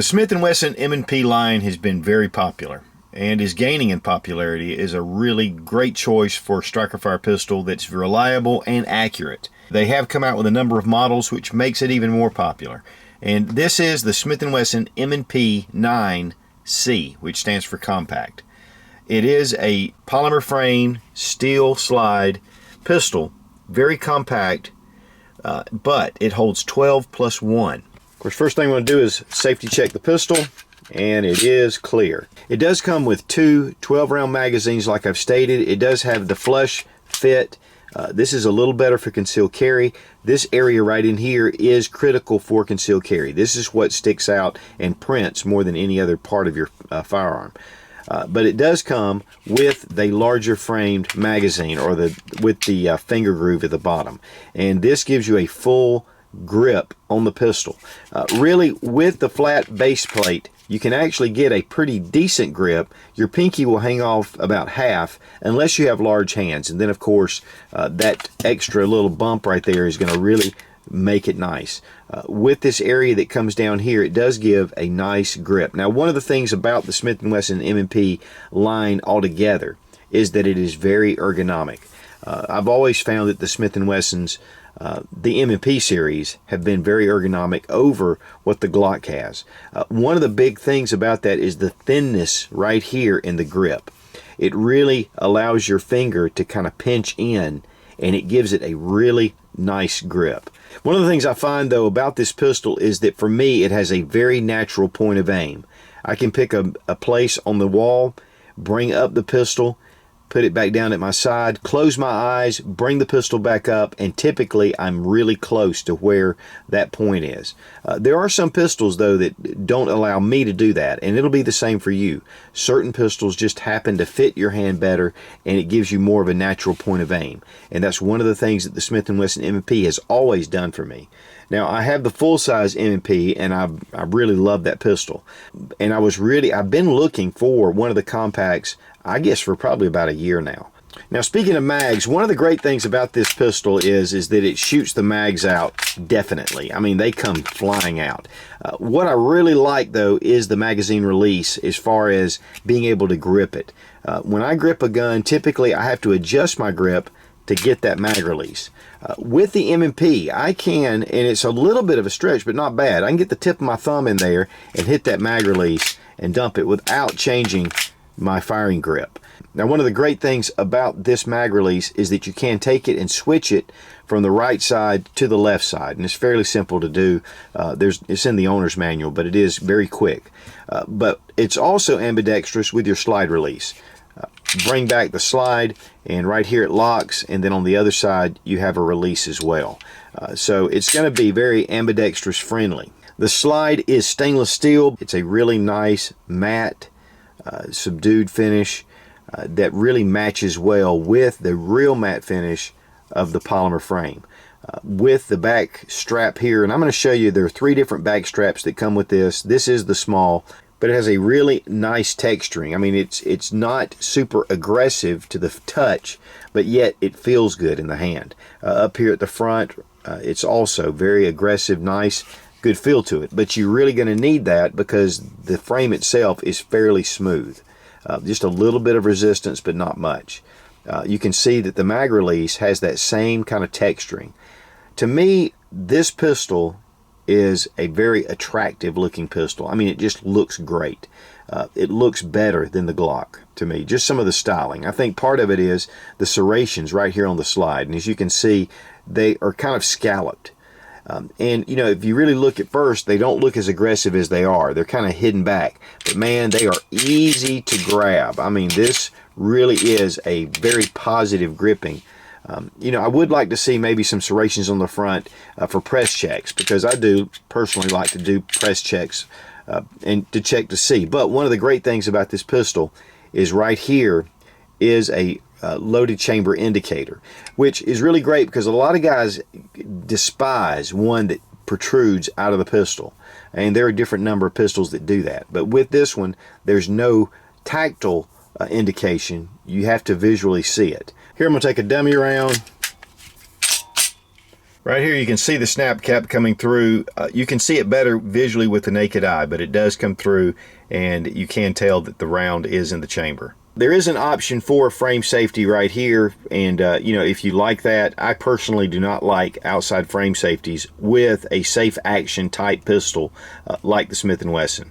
The Smith & Wesson M&P line has been very popular and is gaining in popularity as a really great choice for a striker fire pistol that's reliable and accurate. They have come out with a number of models which makes it even more popular. And this is the Smith & Wesson M&P 9C, which stands for compact. It is a polymer frame, steel slide pistol, very compact, but it holds 12 plus 1. Of course, first thing I'm going to do is safety check the pistol, and it is clear. It does come with two 12-round magazines like I've stated. It does have the flush fit. This is a little better for concealed carry. This area right in here is critical for concealed carry. This is what sticks out and prints more than any other part of your firearm. But it does come with the larger framed magazine, or with the finger groove at the bottom. And this gives you a full grip on the pistol. Really, with the flat base plate, you can actually get a pretty decent grip. Your pinky will hang off about half unless you have large hands, and then of course that extra little bump right there is going to really make it nice. With this area that comes down here, it does give a nice grip. Now, one of the things about the Smith & Wesson M&P line altogether is that it is very ergonomic. I've always found that the Smith & Wessons, the M&P series, have been very ergonomic over what the Glock has. One of the big things about that is the thinness right here in the grip. It really allows your finger to kind of pinch in, and it gives it a really nice grip. One of the things I find though about this pistol is that for me it has a very natural point of aim. I can pick a place on the wall, bring up the pistol, put it back down at my side, close my eyes, bring the pistol back up, and typically I'm really close to where that point is. There are some pistols though that don't allow me to do that, and it'll be the same for you. Certain pistols just happen to fit your hand better, and it gives you more of a natural point of aim. And that's one of the things that the Smith & Wesson M&P has always done for me. Now, I have the full-size M&P, and I really love that pistol. And I've been looking for one of the compacts, I guess, for probably about a year now. Now, speaking of mags, one of the great things about this pistol is that it shoots the mags out definitely. I mean, they come flying out. What I really like, though, is the magazine release as far as being able to grip it. When I grip a gun, typically I have to adjust my grip to get that mag release. With the M&P, I can, and it's a little bit of a stretch, but not bad. I can get the tip of my thumb in there and hit that mag release and dump it without changing my firing grip. Now, one of the great things about this mag release is that you can take it and switch it from the right side to the left side, and it's fairly simple to do. It's in the owner's manual, but it is very quick. But it's also ambidextrous with your slide release. Bring back the slide, and right here it locks, and then on the other side you have a release as well. So it's going to be very ambidextrous friendly. The slide is stainless steel. It's a really nice matte subdued finish that really matches well with the real matte finish of the polymer frame. With the back strap here, and I'm going to show you, there are 3 different back straps that come with this. This is the small, but it has a really nice texturing. I mean, it's not super aggressive to the touch, but yet it feels good in the hand. Up here at the front, it's also very aggressive, nice, good feel to it. But you're really going to need that because the frame itself is fairly smooth. Just a little bit of resistance, but not much. You can see that the mag release has that same kind of texturing. To me, this pistol is a very attractive looking pistol. I mean, it just looks great. It looks better than the Glock to me, just some of the styling. I think part of it is the serrations right here on the slide, and as you can see, they are kind of scalloped. And you know, if you really look at first, they don't look as aggressive as they are. They're kind of hidden back, but man, they are easy to grab. I mean, this really is a very positive gripping. You know, I would like to see maybe some serrations on the front for press checks, because I do personally like to do press checks and to check to see. But one of the great things about this pistol is right here is a loaded chamber indicator, which is really great because a lot of guys despise one that protrudes out of the pistol, and there are a different number of pistols that do that. But with this one, there's no tactile indication. You have to visually see it. Here I'm going to take a dummy round, Right here you can see the snap cap coming through. You can see it better visually with the naked eye, but it does come through and you can tell that the round is in the chamber. There is an option for frame safety right here, and you know, if you like that. I personally do not like outside frame safeties with a safe action type pistol like the Smith & Wesson.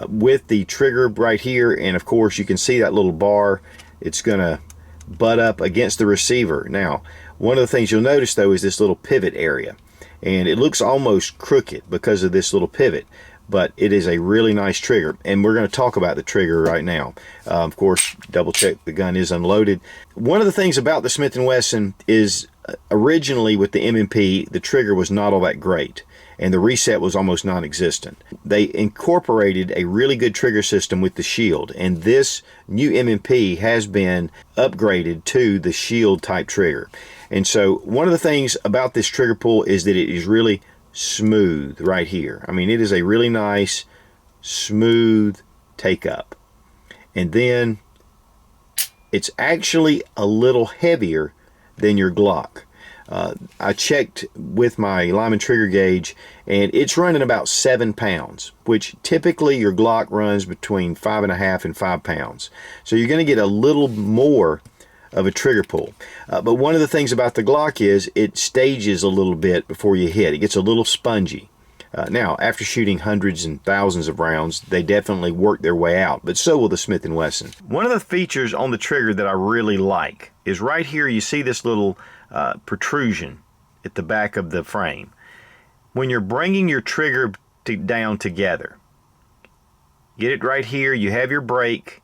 With the trigger right here, and of course you can see that little bar, it's gonna butt up against the receiver. Now, one of the things you'll notice though is this little pivot area, and it looks almost crooked because of this little pivot, but it is a really nice trigger, and we're going to talk about the trigger right now. Of course, double check the gun is unloaded. One of the things about the Smith & Wesson is originally with the M&P, the trigger was not all that great, and the reset was almost non-existent. They incorporated a really good trigger system with the shield, and this new M&P has been upgraded to the shield type trigger. And so one of the things about this trigger pull is that it is really smooth right here. I mean, it is a really nice smooth take up, and then it's actually a little heavier than your Glock. I checked with my Lyman trigger gauge, and it's running about 7 pounds, which typically your Glock runs between 5.5 and 5 pounds. So you're going to get a little more of a trigger pull. But one of the things about the Glock is it stages a little bit before you hit. It gets a little spongy. Now, after shooting hundreds and thousands of rounds, they definitely work their way out, but so will the Smith & Wesson. One of the features on the trigger that I really like is right here you see this little protrusion at the back of the frame. When you're bringing your trigger down together, get it right here, you have your brake,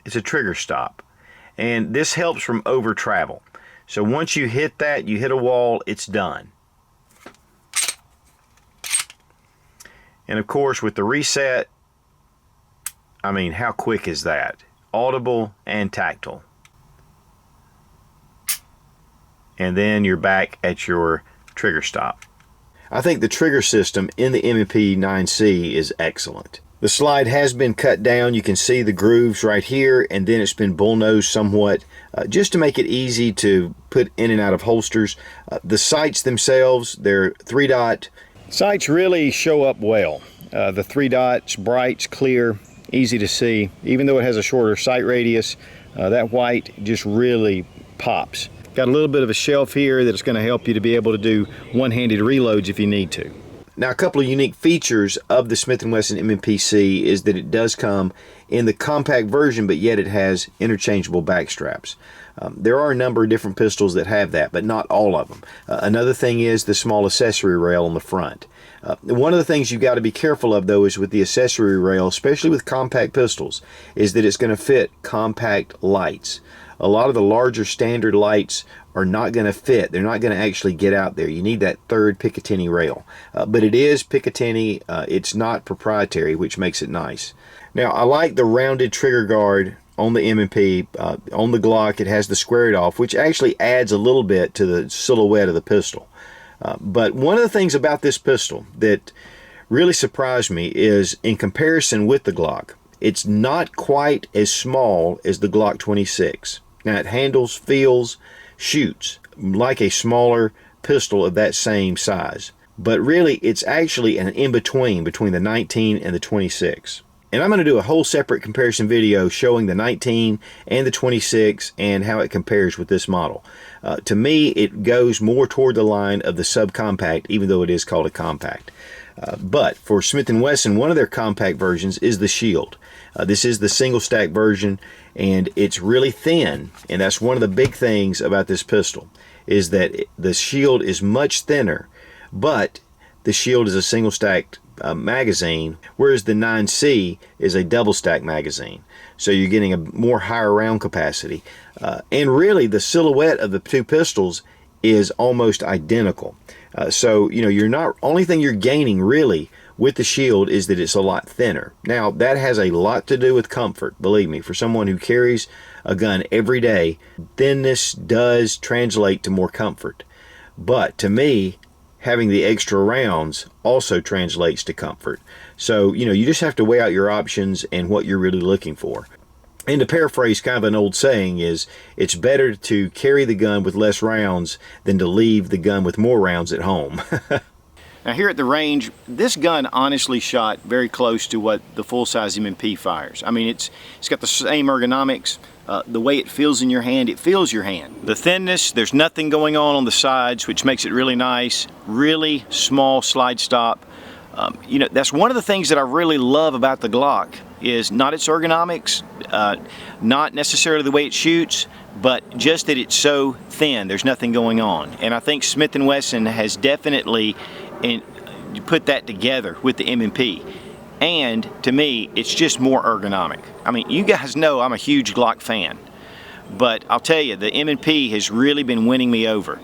it's a trigger stop. And this helps from over travel. So once you hit that, you hit a wall, it's done. And of course with the reset, I mean, how quick is that? Audible and tactile. And then you're back at your trigger stop. I think the trigger system in the M&P 9C is excellent. The slide has been cut down. You can see the grooves right here, and then it's been bullnosed somewhat just to make it easy to put in and out of holsters. The sights themselves, they're 3-dot. Sights really show up well. The 3 dots, bright, clear, easy to see. Even though it has a shorter sight radius, that white just really pops. Got a little bit of a shelf here that's going to help you to be able to do one-handed reloads if you need to. Now, a couple of unique features of the Smith & Wesson M&P-C is that it does come in the compact version, but yet it has interchangeable back straps. There are a number of different pistols that have that, but not all of them. Another thing is the small accessory rail on the front. One of the things you've got to be careful of, though, is with the accessory rail, especially with compact pistols, is that it's going to fit compact lights. A lot of the larger standard lights are not going to fit. They're not going to actually get out there. You need that third Picatinny rail. But it is Picatinny. It's not proprietary, which makes it nice. Now, I like the rounded trigger guard on the M&P. On the Glock, it has the squared off, which actually adds a little bit to the silhouette of the pistol. But one of the things about this pistol that really surprised me is in comparison with the Glock, it's not quite as small as the Glock 26. Now, it handles, feels, shoots like a smaller pistol of that same size. But really, it's actually an in-between between the 19 and the 26. And I'm going to do a whole separate comparison video showing the 19 and the 26 and how it compares with this model. To me, it goes more toward the line of the subcompact, even though it is called a compact. But for Smith & Wesson, one of their compact versions is the Shield. This is the single stack version, and it's really thin, and that's one of the big things about this pistol, is that the Shield is much thinner, but the Shield is a single stacked magazine, whereas the 9C is a double stack magazine. So you're getting a more higher round capacity. And really, the silhouette of the two pistols is almost identical. So, you know, you're not, only thing you're gaining really with the Shield is that it's a lot thinner. Now, that has a lot to do with comfort, believe me. For someone who carries a gun every day, thinness does translate to more comfort. But to me, having the extra rounds also translates to comfort. So, you know, you just have to weigh out your options and what you're really looking for. And to paraphrase kind of an old saying is, it's better to carry the gun with less rounds than to leave the gun with more rounds at home. Now here at the range, this gun honestly shot very close to what the full-size M&P fires. I mean, it's got the same ergonomics. The way it feels in your hand, it feels your hand. The thinness, there's nothing going on the sides, which makes it really nice. Really small slide stop. You know, that's one of the things that I really love about the Glock, is not its ergonomics, not necessarily the way it shoots, but just that it's so thin, there's nothing going on. And I think Smith & Wesson has definitely put that together with the M&P. And to me, it's just more ergonomic. I mean, you guys know I'm a huge Glock fan, but I'll tell you, the M&P has really been winning me over.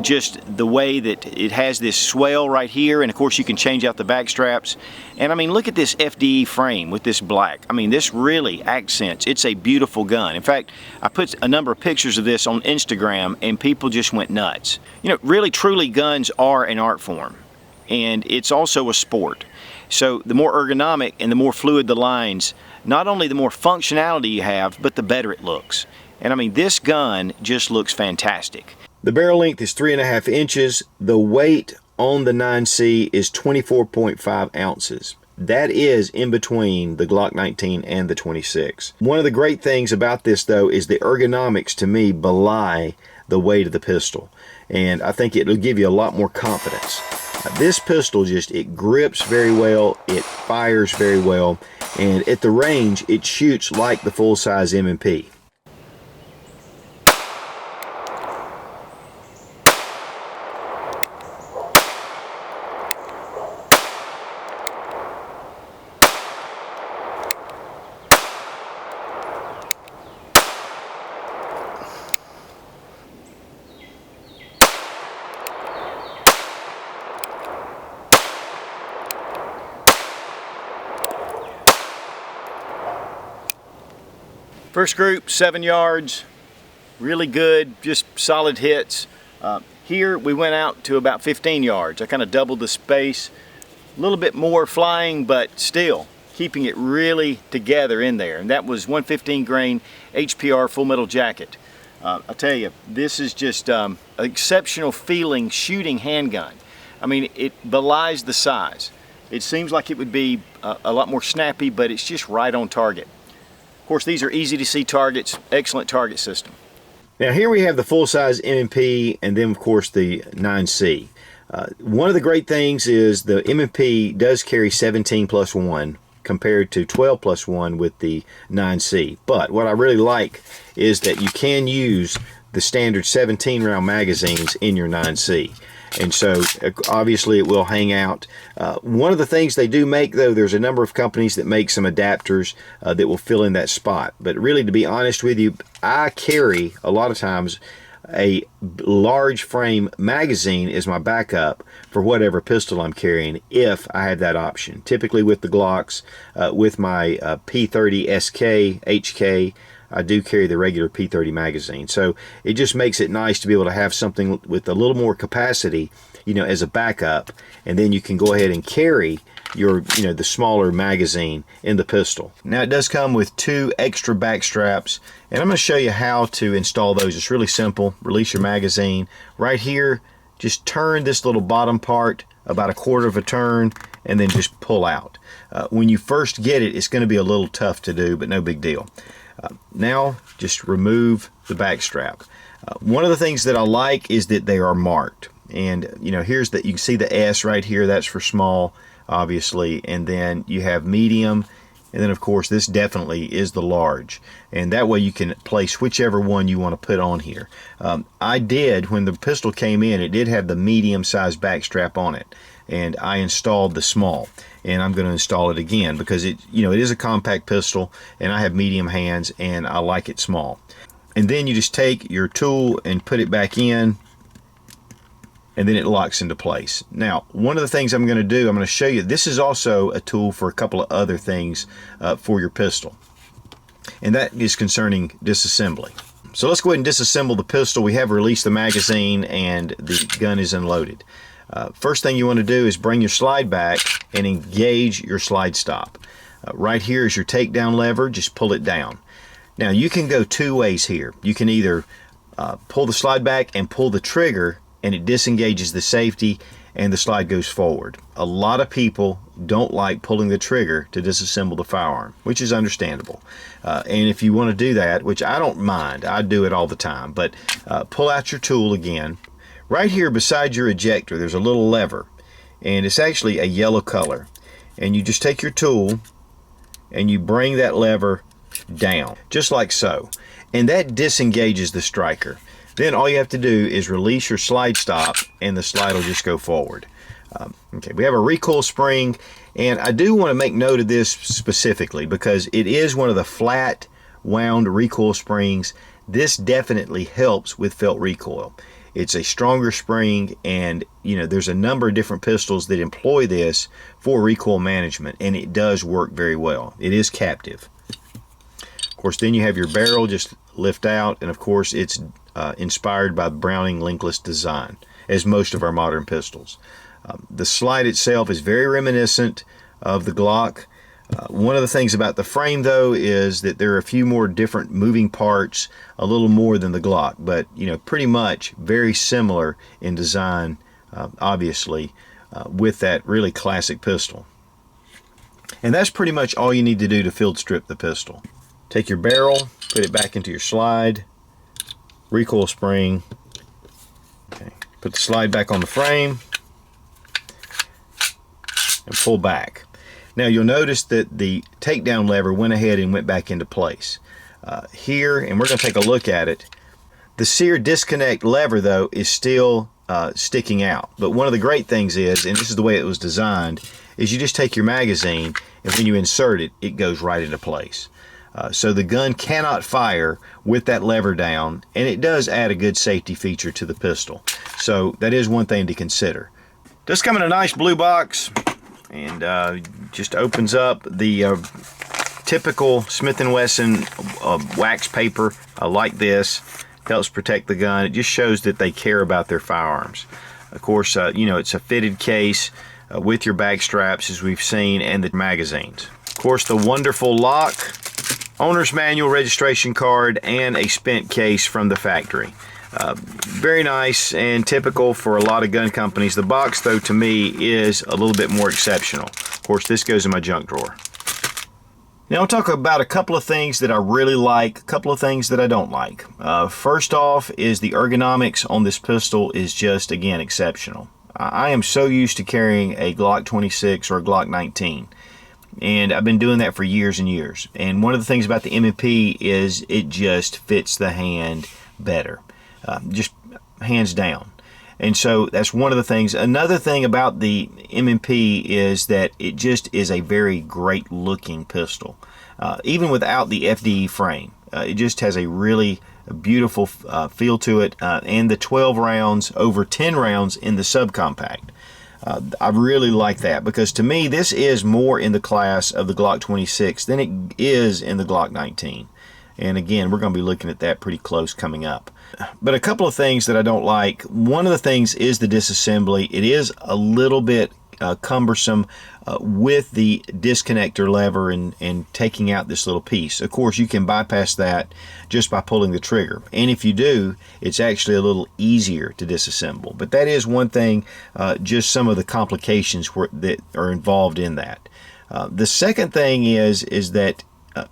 Just the way that it has this swell right here, and of course you can change out the back straps. And I mean, look at this FDE frame with this black. I mean, this really accents. It's a beautiful gun. In fact, I put a number of pictures of this on Instagram and people just went nuts. You know, really truly guns are an art form, and it's also a sport. So the more ergonomic and the more fluid the lines, not only the more functionality you have, but the better it looks. And I mean, this gun just looks fantastic. The barrel length is 3.5 inches. The weight on the 9C is 24.5 ounces. That is in between the Glock 19 and the 26. One of the great things about this, though, is the ergonomics, to me, belie the weight of the pistol. And I think it'll give you a lot more confidence. This pistol it grips very well, it fires very well, and at the range, it shoots like the full-size M&P. First group, 7 yards, really good, just solid hits. Here we went out to about 15 yards. I kind of doubled the space, a little bit more flying, but still keeping it really together in there. And that was 115 grain HPR full metal jacket. I'll tell you, this is just an exceptional feeling shooting handgun. I mean, it belies the size. It seems like it would be a lot more snappy, but it's just right on target. Of course, these are easy to see targets, excellent target system. Now here we have the full-size M&P and then of course the 9C. One of the great things is the M&P does carry 17+1 compared to 12+1 with the 9C. But what I really like is that you can use the standard 17 round magazines in your 9C. And so obviously it will hang out. One of the things they do make, though, there's a number of companies that make some adapters that will fill in that spot. But really, to be honest with you, I carry a lot of times a large frame magazine as my backup for whatever pistol I'm carrying, if I have that option. Typically with the Glocks, with my P30 SK, HK, I do carry the regular P30 magazine. So it just makes it nice to be able to have something with a little more capacity, you know, as a backup, and then you can go ahead and carry your, you know, the smaller magazine in the pistol. Now it does come with 2 extra back straps, and I'm going to show you how to install those. It's really simple. Release your magazine. Right here, just turn this little bottom part about 1/4 of a turn, and then just pull out. When you first get it, it's going to be a little tough to do, but no big deal. Now just remove the back strap. One of the things that I like is that they are marked, and you know, here's that, you can see the S right here, that's for small obviously, and then you have medium, and then of course this definitely is the large, and that way you can place whichever one you want to put on here. I did, when the pistol came in, it did have the medium size back strap on it, and I installed the small, and I'm going to install it again because it, you know, it is a compact pistol and I have medium hands and I like it small. And then you just take your tool and put it back in, and then it locks into place. Now, one of the things I'm going to do, I'm going to show you, this is also a tool for a couple of other things for your pistol, and that is concerning disassembly. So let's go ahead and disassemble the pistol. We have released the magazine and the gun is unloaded. First thing you want to do is bring your slide back and engage your slide stop. Right here is your takedown lever. Just pull it down. Now you can go two ways here. You can either pull the slide back and pull the trigger, and it disengages the safety and the slide goes forward. A lot of people don't like pulling the trigger to disassemble the firearm, which is understandable. And if you want to do that, which I don't mind, I do it all the time, but pull out your tool again. Right here beside your ejector, there's a little lever, and it's actually a yellow color. And you just take your tool and you bring that lever down, just like so. And that disengages the striker. Then all you have to do is release your slide stop and the slide will just go forward. Okay, we have a recoil spring, and I do want to make note of this specifically because it is one of the flat wound recoil springs. This definitely helps with felt recoil. It's a stronger spring, and there's a number of different pistols that employ this for recoil management, and it does work very well. It is captive. Of course, then you have your barrel just lift out, and of course it's inspired by Browning linkless design, as most of our modern pistols. The slide itself is very reminiscent of the Glock. One of the things about the frame, though, is that there are a few more different moving parts, a little more than the Glock, but pretty much very similar in design, obviously, with that really classic pistol. And that's pretty much all you need to do to field strip the pistol. Take your barrel, put it back into your slide, recoil spring. Okay. Put the slide back on the frame and pull back. Now you'll notice that the takedown lever went ahead and went back into place. Here, and we're going to take a look at it, the sear disconnect lever, though, is still sticking out. But one of the great things is, and this is the way it was designed, is you just take your magazine, and when you insert it, it goes right into place. So the gun cannot fire with that lever down, and it does add a good safety feature to the pistol. So that is one thing to consider. Does come in a nice blue box, and just opens up the typical Smith & Wesson wax paper like this. Helps protect the gun. It just shows that they care about their firearms. Of course, it's a fitted case with your bag straps, as we've seen, and the magazines. Of course, the wonderful lock, owner's manual, registration card, and a spent case from the factory. Very nice and typical for a lot of gun companies. The box, though, to me is a little bit more exceptional. Of course, this goes in my junk drawer. Now I'll talk about a couple of things that I really like, a couple of things that I don't like. First off is the ergonomics on this pistol is just, again, exceptional. I am so used to carrying a Glock 26 or a Glock 19. And I've been doing that for years and years. And one of the things about the M&P is it just fits the hand better. Just hands down. And so that's one of the things. Another thing about the M&P is that it just is a very great looking pistol. Even without the FDE frame. It just has a really beautiful feel to it. And the 12 rounds over 10 rounds in the subcompact. I really like that because to me this is more in the class of the Glock 26 than it is in the Glock 19. And again, we're going to be looking at that pretty close coming up. But a couple of things that I don't like. One of the things is the disassembly. It is a little bit cumbersome with the disconnector lever and taking out this little piece. Of course, you can bypass that just by pulling the trigger. And if you do, it's actually a little easier to disassemble. But that is one thing, just some of the complications that are involved in that. The second thing is that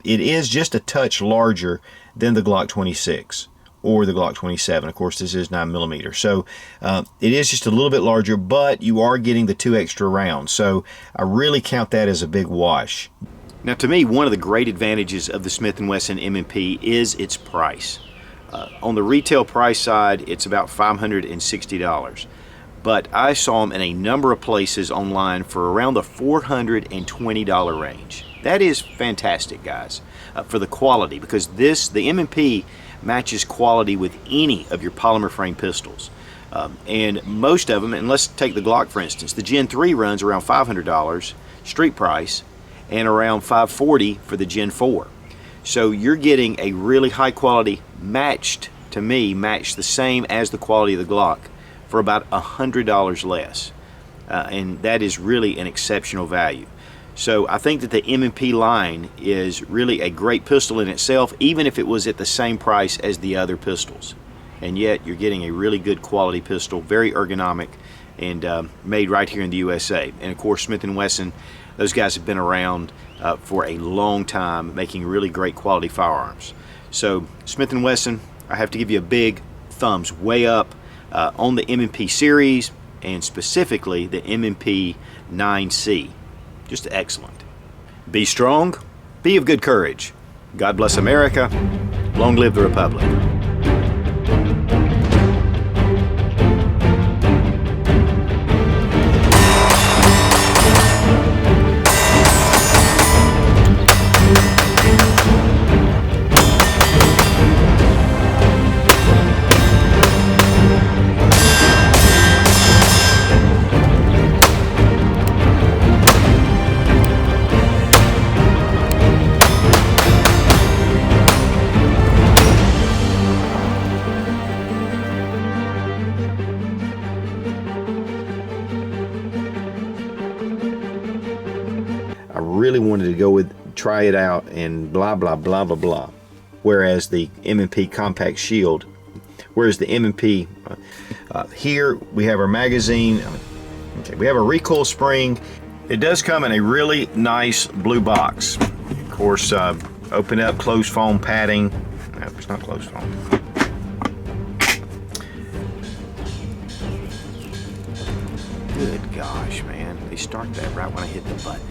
it is just a touch larger than the Glock 26 or the Glock 27. Of course, this is 9mm. So it is just a little bit larger, but you are getting the 2 extra rounds. So I really count that as a big wash. Now, to me, one of the great advantages of the Smith & Wesson M&P is its price. On the retail price side, it's about $560. But I saw them in a number of places online for around the $420 range. That is fantastic, guys, for the quality, because the M&P matches quality with any of your polymer frame pistols. And most of them, and let's take the Glock for instance, the Gen 3 runs around $500 street price and around $540 for the Gen 4. So you're getting a really high quality matched the same as the quality of the Glock for about $100 less. And that is really an exceptional value. So I think that the M&P line is really a great pistol in itself, even if it was at the same price as the other pistols. And yet you're getting a really good quality pistol, very ergonomic, and made right here in the USA. And of course, Smith & Wesson, those guys have been around for a long time, making really great quality firearms. So Smith & Wesson, I have to give you a big thumbs way up on the M&P series, and specifically the M&P 9C. Just excellent. Be strong, be of good courage. God bless America. Long live the Republic. I really wanted to go with, try it out, and blah blah blah blah blah. Whereas the M&P Compact Shield, whereas the M&P here we have our magazine. Okay, we have a recoil spring. It does come in a really nice blue box. Of course, open up, closed foam padding. No, it's not closed foam. Good gosh, man. They start that right when I hit the button.